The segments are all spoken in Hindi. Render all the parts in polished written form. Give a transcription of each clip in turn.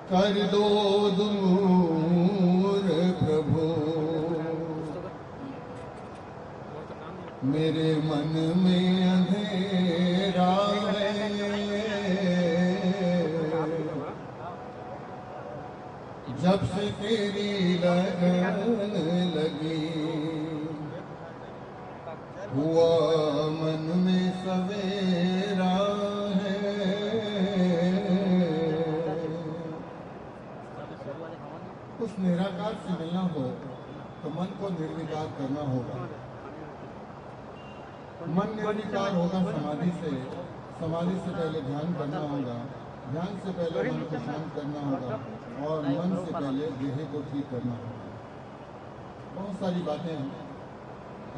कर दो दूर प्रभु मेरे मन में अंधेरा है, जब से तेरी लगन लगी हुआ मन में सवेरा है। उस निराकार से मिलना हो तो मन को निर्विकार करना होगा। मन निर्विकार होगा समाधि से पहले ध्यान करना होगा, ध्यान से पहले मन को शांत करना होगा और मन से पहले देह को ठीक करना होगा। बहुत सारी बातें हैं।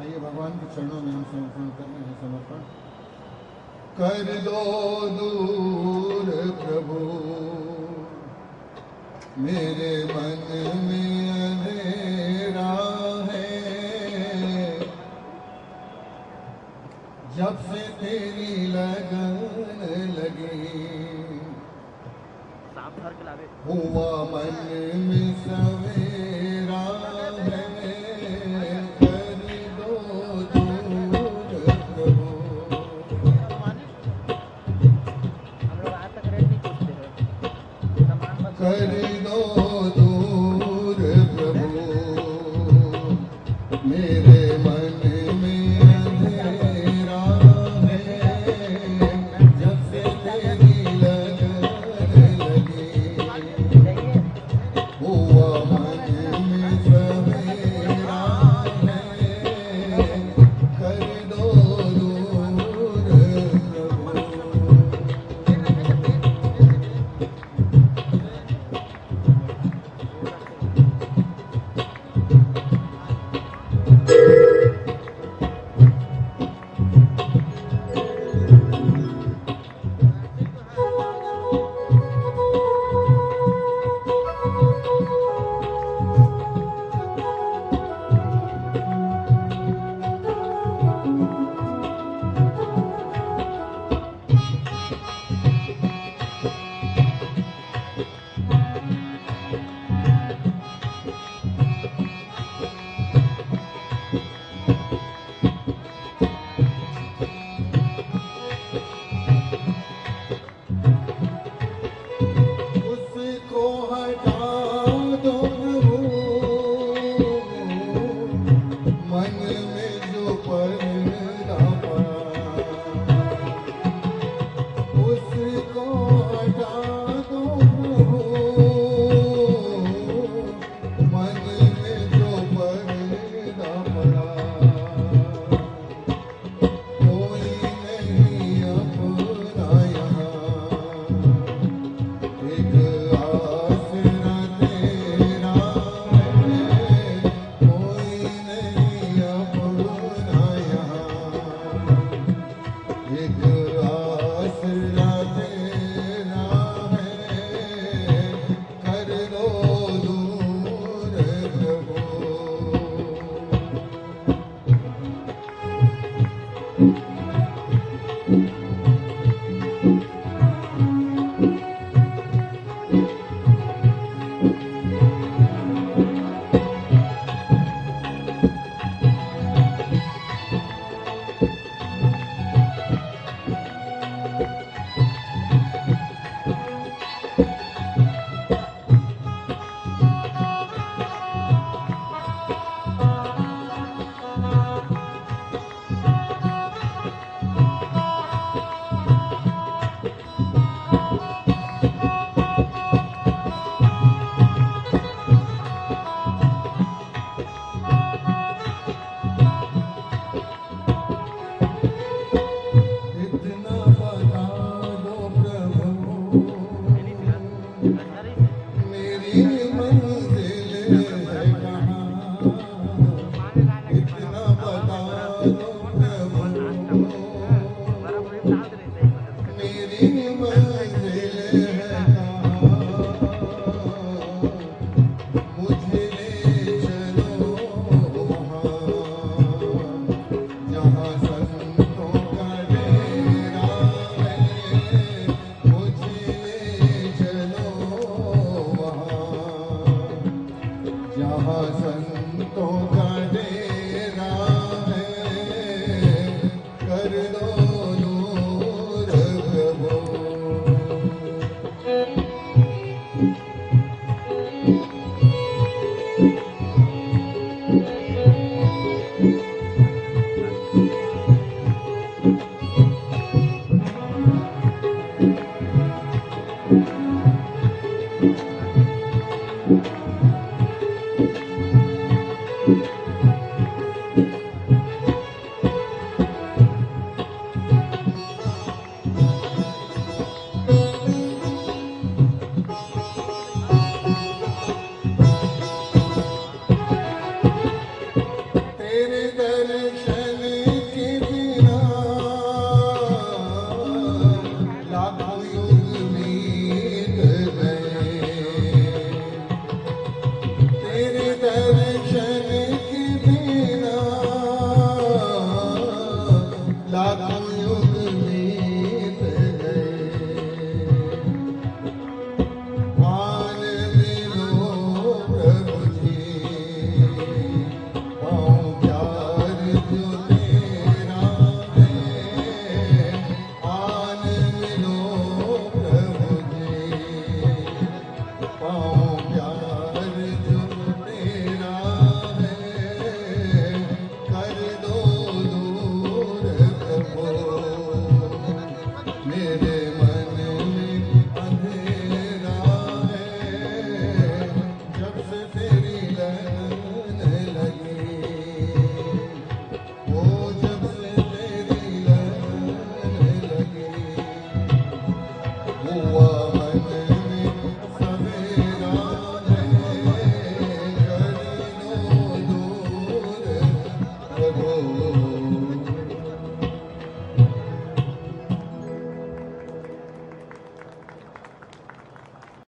आइए भगवान के चरणों में हम समर्पण कर रहे हैं। समर्पण कर दो दूर प्रभु मेरे मन में अंधेरा है, जब से तेरी लगन लगी हुआ मन में सवेरा है। कर दो दूर प्रभु कर दो दूर प्रभु मेरे मन में अंधेरा है, जब से तेरी लगन लगी हुआ मन में सवेरा है। कर दो दूर प्रभु हैं।